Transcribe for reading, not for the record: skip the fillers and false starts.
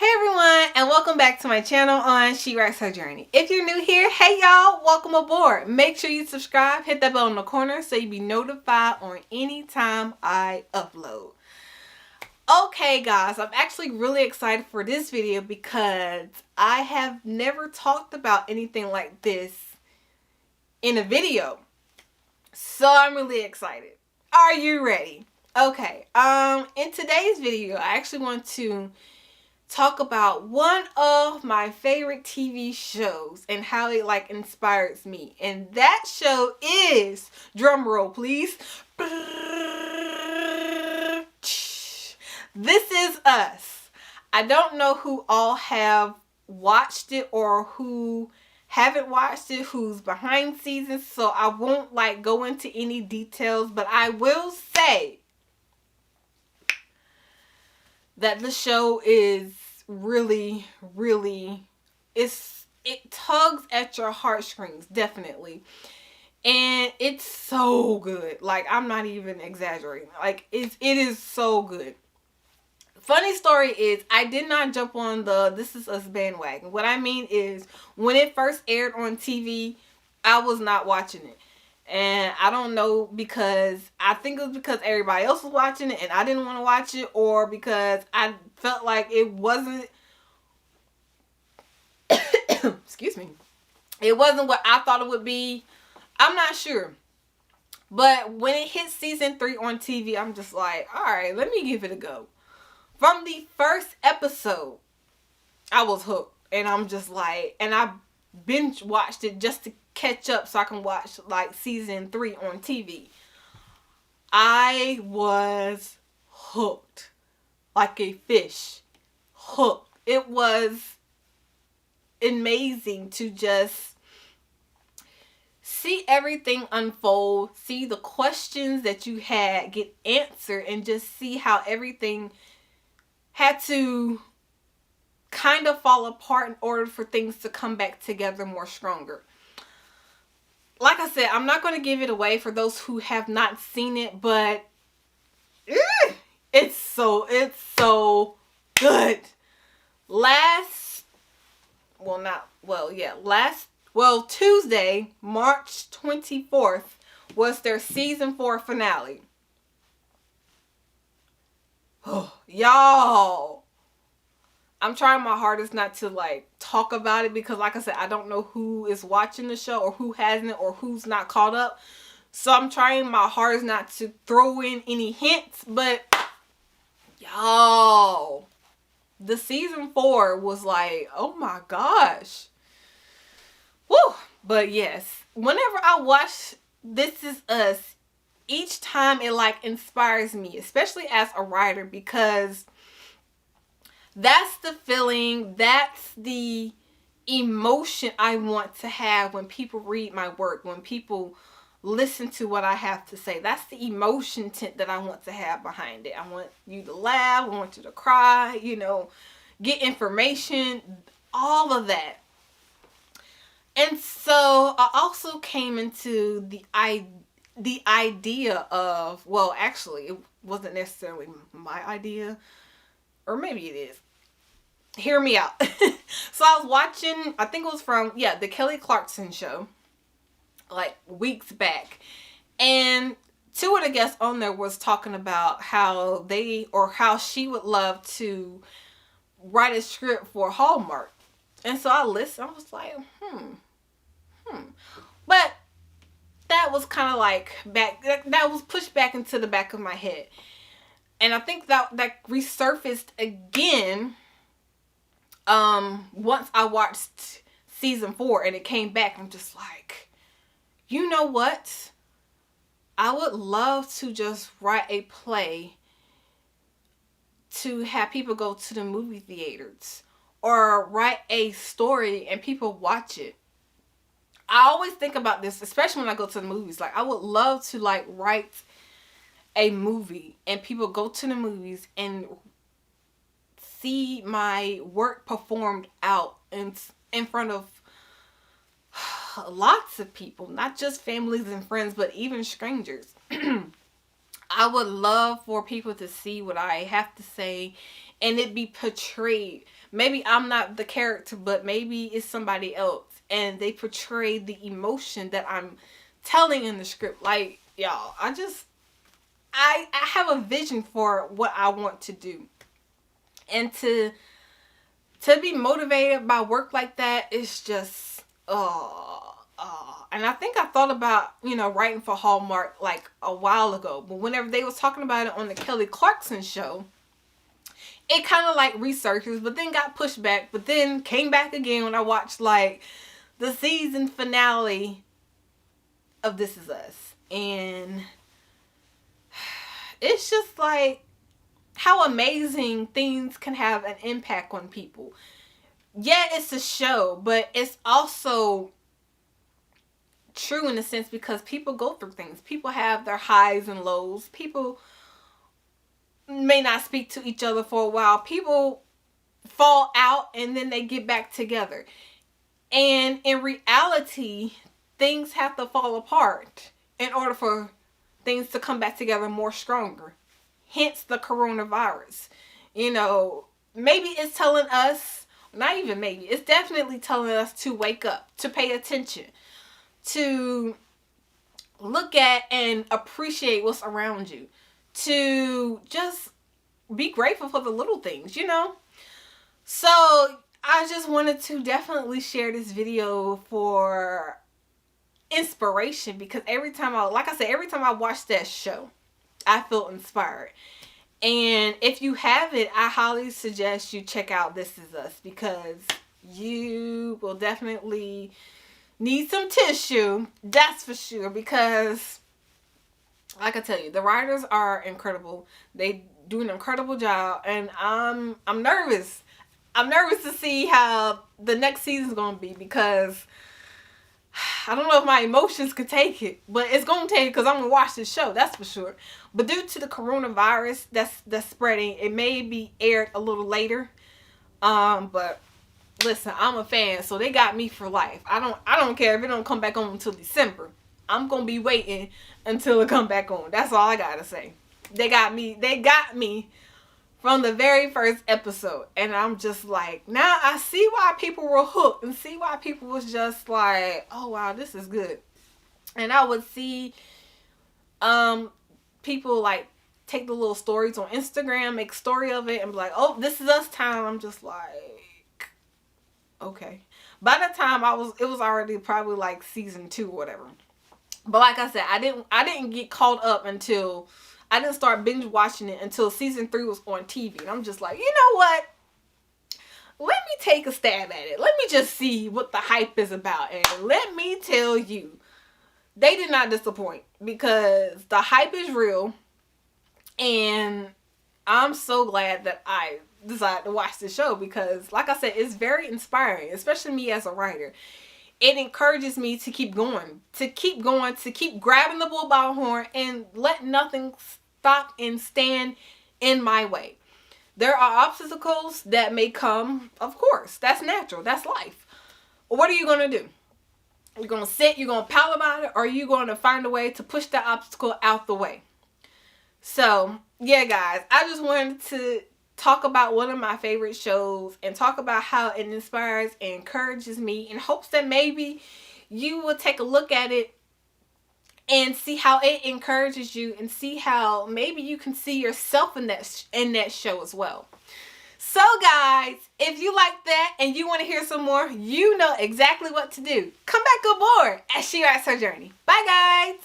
Hey everyone, and welcome back to my channel on She Writes Her Journey. If you're new here, hey y'all, welcome aboard. Make sure you subscribe, hit that bell in the corner so you be notified on any time I upload. Okay guys, I'm actually really excited for this video because I have never talked about anything like this in a video. So I'm really excited. Are you ready? Okay, in today's video, I actually want to talk about one of my favorite TV shows and how it inspires me. And that show is, drum roll please, This Is Us. I don't know who all have watched it or who haven't watched it, who's behind seasons, so I won't go into any details, but I will say that the show is really, it tugs at your heartstrings, definitely. And it's so good. I'm not even exaggerating. It is so good. Funny story is, I did not jump on the This Is Us bandwagon. What I mean is, when it first aired on TV, I was not watching it. And I don't know, because I think it was because everybody else was watching it and I didn't want to watch it, or because I felt like it wasn't excuse me, it wasn't what I thought it would be. I'm not sure. But when it hit season 3 on TV, I'm just like, alright, let me give it a go. From the first episode, I was hooked. And I'm just like, and I binge watched it just to catch up so I can watch season 3 on TV. I was hooked. Like a fish. Hooked. It was amazing to just see everything unfold, see the questions that you had get answered, and just see how everything had to kind of fall apart in order for things to come back together more stronger. Like I said, I'm not going to give it away for those who have not seen it, but it's so good. Tuesday, March 24th was their season 4 finale. Oh, y'all, I'm trying my hardest not to talk about it, because like I said, I don't know who is watching the show or who hasn't or who's not caught up. So I'm trying my hardest not to throw in any hints, but y'all, the season 4 was oh my gosh. Woo! But yes, whenever I watch This Is Us, each time it inspires me, especially as a writer, because that's the feeling, that's the emotion I want to have when people read my work, when people listen to what I have to say. That's the emotion tint that I want to have behind it. I want you to laugh, I want you to cry, get information, all of that. And so I also came into the idea of, well, actually, it wasn't necessarily my idea, or maybe it is. Hear me out. So I was watching, I think it was from, the Kelly Clarkson show, weeks back. And two of the guests on there was talking about how she would love to write a script for Hallmark. And so I listened. I was like, But that was kind of that was pushed back into the back of my head. And I think that resurfaced again once I watched season 4 and it came back. I'm just like, you know what? I would love to just write a play to have people go to the movie theaters, or write a story and people watch it. I always think about this, especially when I go to the movies. I would love to write a movie and people go to the movies and see my work performed out in front of lots of people, not just families and friends, but even strangers. I would love for people to see what I have to say and it be portrayed. Maybe I'm not the character, but maybe it's somebody else, and they portray the emotion that I'm telling in the script. Like, y'all, I have a vision for what I want to do. And to be motivated by work like that is just, and I think I thought about, writing for Hallmark like a while ago. But whenever they was talking about it on the Kelly Clarkson show, it kind of like resurfaced, but then got pushed back, but then came back again when I watched like the season finale of This Is Us. And it's just like how amazing things can have an impact on people. Yeah, it's a show, but it's also true in a sense because people go through things. People have their highs and lows. People may not speak to each other for a while. People fall out and then they get back together. And in reality, things have to fall apart in order for things to come back together more stronger. Hence the coronavirus. Maybe it's telling us, not even maybe, it's definitely telling us to wake up, to pay attention, to look at and appreciate what's around you, to just be grateful for the little things, So I just wanted to definitely share this video for inspiration, because every time I watch that show, I feel inspired. And if you haven't, I highly suggest you check out This Is Us, because you will definitely need some tissue. That's for sure. Because, like I tell you, the writers are incredible. They do an incredible job, and I'm nervous. I'm nervous to see how the next season's gonna be, because I don't know if my emotions could take it, but it's gonna take it because I'm gonna watch this show. That's for sure. But due to the coronavirus that's spreading, it may be aired a little later. But listen, I'm a fan, so they got me for life. I don't care if it don't come back on until December. I'm gonna be waiting until it come back on. That's all I gotta say. They got me from the very first episode, and I'm just like, now I see why people were hooked, and see why people was just like, oh wow, this is good. And I would see people like take the little stories on Instagram, make a story of it, and be like, oh, This Is Us time. I'm just like, okay. By the time it was already probably like season 2 or whatever. But like I said, I didn't get caught up until I didn't start binge watching it until season 3 was on TV. And I'm just like, you know what? Let me take a stab at it. Let me just see what the hype is about. And let me tell you, they did not disappoint, because the hype is real. And I'm so glad that I decided to watch this show, because like I said, it's very inspiring, especially me as a writer. It encourages me to keep going, to keep grabbing the bull by the horn, and let nothing stop and stand in my way. There are obstacles that may come, of course. That's natural. That's life. What are you going to do? You're going to sit, you're going to pout about it, or are you going to find a way to push that obstacle out the way? So, yeah, guys, I just wanted to talk about one of my favorite shows and talk about how it inspires and encourages me, in hopes that maybe you will take a look at it and see how it encourages you, and see how maybe you can see yourself in that show as well. So guys, if you like that and you want to hear some more, you know exactly what to do. Come back aboard as she writes her journey. Bye guys.